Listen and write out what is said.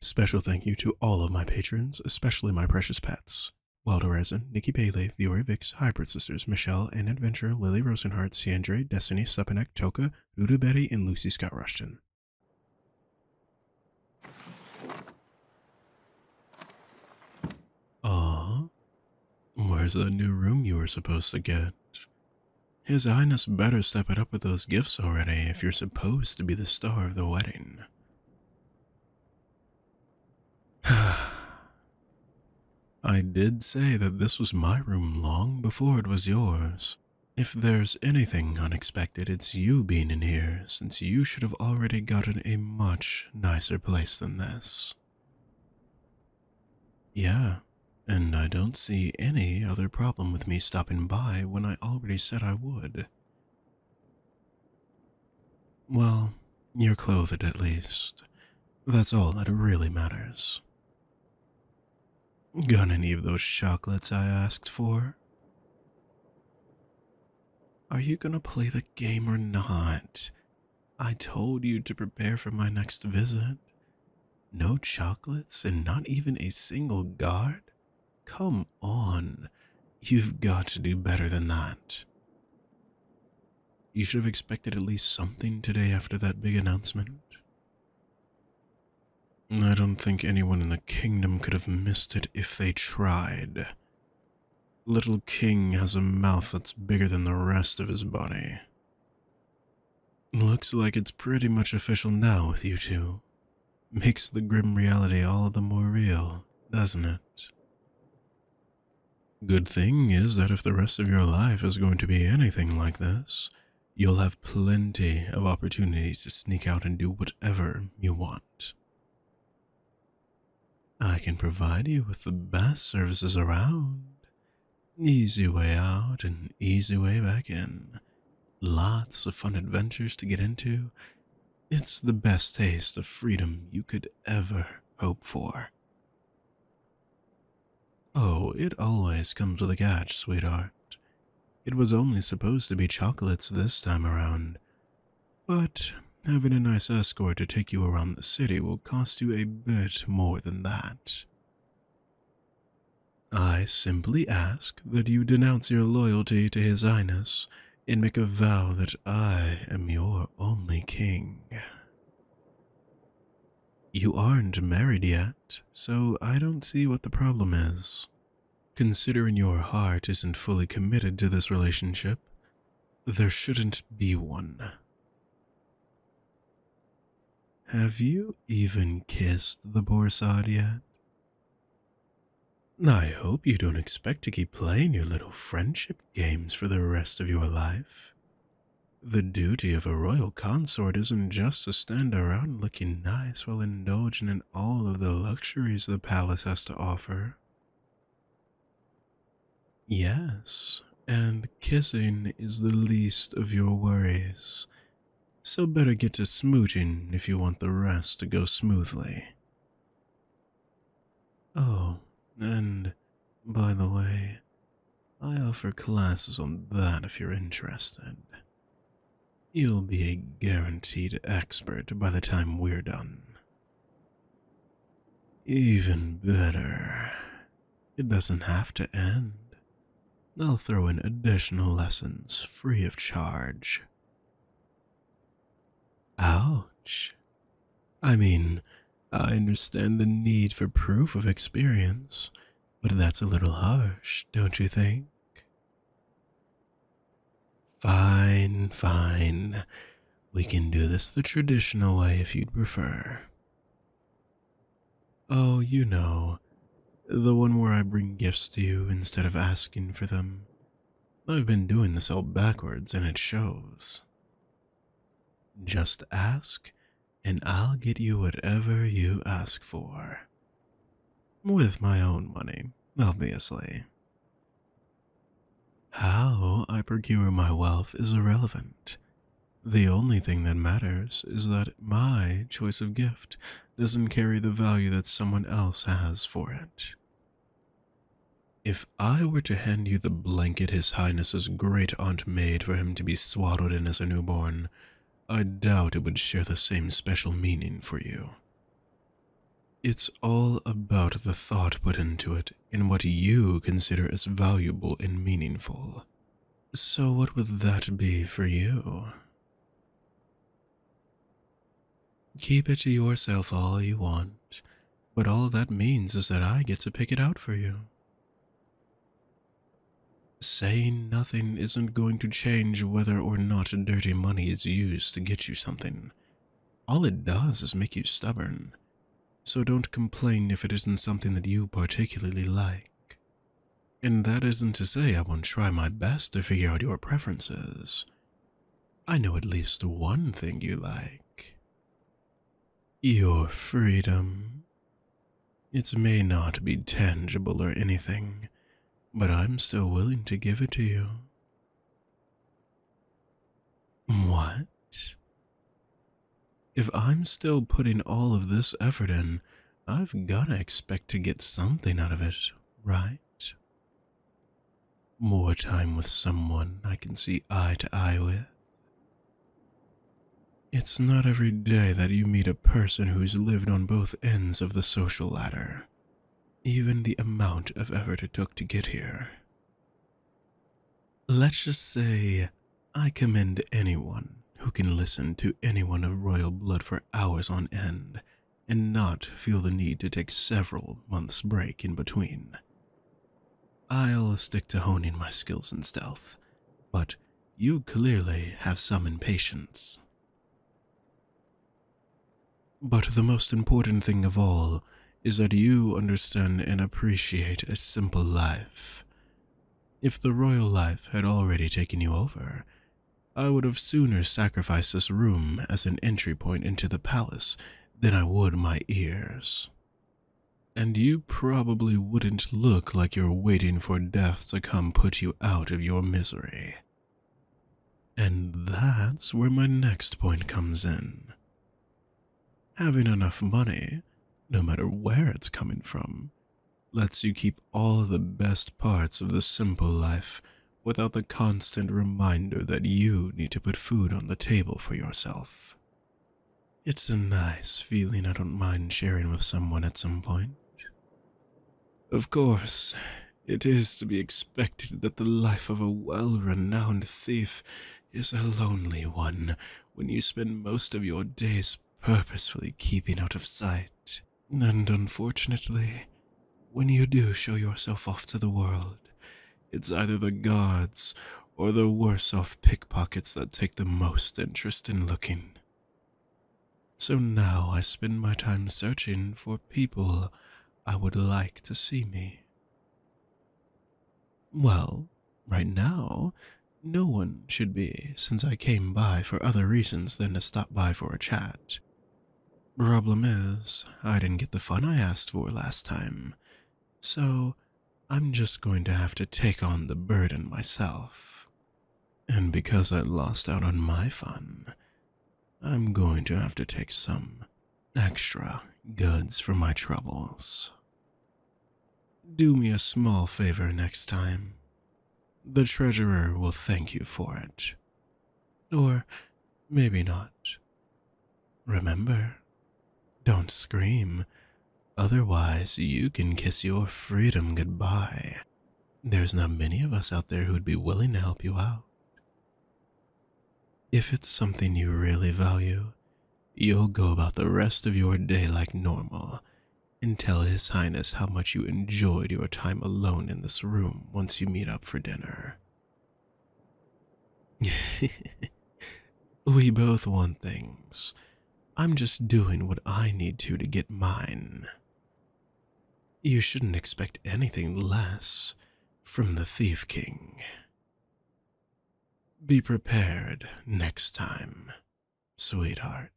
Special thank you to all of my patrons, especially my precious pets. Wild Horizon, Nikki Pele, Viore Vix, Hybrid Sisters, Michelle, and Adventure, Lily Rosenhart, Siandre, Destiny, Supanek, Toka, Dudu Betty, and Lucy Scott Rushton. Aww. Where's that new room you were supposed to get? His Highness better step it up with those gifts already if you're supposed to be the star of the wedding. I did say that this was my room long before it was yours. If there's anything unexpected, it's you being in here, since you should have already gotten a much nicer place than this. Yeah, and I don't see any other problem with me stopping by when I already said I would. Well, you're clothed at least. That's all that really matters. Got any of those chocolates I asked for? Are you gonna play the game or not? I told you to prepare for my next visit. No chocolates and not even a single guard? Come on, you've got to do better than that. You should have expected at least something today after that big announcement. I don't think anyone in the kingdom could have missed it if they tried. Little King has a mouth that's bigger than the rest of his body. Looks like it's pretty much official now with you two. Makes the grim reality all the more real, doesn't it? Good thing is that if the rest of your life is going to be anything like this, you'll have plenty of opportunities to sneak out and do whatever you want. I can provide you with the best services around. Easy way out and easy way back in. Lots of fun adventures to get into. It's the best taste of freedom you could ever hope for. Oh, it always comes with a catch, sweetheart. It was only supposed to be chocolates this time around, but having a nice escort to take you around the city will cost you a bit more than that. I simply ask that you denounce your loyalty to His Highness and make a vow that I am your only king. You aren't married yet, so I don't see what the problem is. Considering your heart isn't fully committed to this relationship, there shouldn't be one. Have you even kissed the Borsad yet? I hope you don't expect to keep playing your little friendship games for the rest of your life. The duty of a royal consort isn't just to stand around looking nice while indulging in all of the luxuries the palace has to offer. Yes, and kissing is the least of your worries. So better get to smooching if you want the rest to go smoothly. Oh, and by the way, I offer classes on that if you're interested. You'll be a guaranteed expert by the time we're done. Even better, it doesn't have to end. I'll throw in additional lessons free of charge. Ouch. I mean, I understand the need for proof of experience, but that's a little harsh, don't you think? Fine, fine. We can do this the traditional way if you'd prefer. Oh, you know, the one where I bring gifts to you instead of asking for them. I've been doing this all backwards and it shows. Just ask, and I'll get you whatever you ask for. With my own money, obviously. How I procure my wealth is irrelevant. The only thing that matters is that my choice of gift doesn't carry the value that someone else has for it. If I were to hand you the blanket His Highness's great-aunt made for him to be swaddled in as a newborn, I doubt it would share the same special meaning for you. It's all about the thought put into it and what you consider as valuable and meaningful. So what would that be for you? Keep it to yourself all you want, but all that means is that I get to pick it out for you. Saying nothing isn't going to change whether or not dirty money is used to get you something. All it does is make you stubborn. So don't complain if it isn't something that you particularly like. And that isn't to say I won't try my best to figure out your preferences. I know at least one thing you like. Your freedom. It may not be tangible or anything, but I'm still willing to give it to you. What? If I'm still putting all of this effort in, I've gotta expect to get something out of it, right? More time with someone I can see eye to eye with. It's not every day that you meet a person who's lived on both ends of the social ladder. Even the amount of effort it took to get here. Let's just say I commend anyone who can listen to anyone of royal blood for hours on end and not feel the need to take several months' break in between. I'll stick to honing my skills in stealth, but you clearly have some impatience. But the most important thing of all is that you understand and appreciate a simple life. If the royal life had already taken you over, I would have sooner sacrificed this room as an entry point into the palace than I would my ears. And you probably wouldn't look like you're waiting for death to come put you out of your misery. And that's where my next point comes in. Having enough money, no matter where it's coming from, lets you keep all the best parts of the simple life without the constant reminder that you need to put food on the table for yourself. It's a nice feeling I don't mind sharing with someone at some point. Of course, it is to be expected that the life of a well-renowned thief is a lonely one when you spend most of your days purposefully keeping out of sight. And unfortunately, when you do show yourself off to the world, it's either the guards or the worse-off pickpockets that take the most interest in looking. So now I spend my time searching for people I would like to see me. Well, right now, no one should be, since I came by for other reasons than to stop by for a chat. Problem is, I didn't get the fun I asked for last time, so I'm just going to have to take on the burden myself. And because I lost out on my fun, I'm going to have to take some extra goods for my troubles. Do me a small favor next time. The treasurer will thank you for it. Or maybe not. Remember, don't scream, otherwise you can kiss your freedom goodbye. There's not many of us out there who'd be willing to help you out. If it's something you really value, you'll go about the rest of your day like normal and tell His Highness how much you enjoyed your time alone in this room once you meet up for dinner. We both want things. I'm just doing what I need to get mine. You shouldn't expect anything less from the Thief King. Be prepared next time, sweetheart.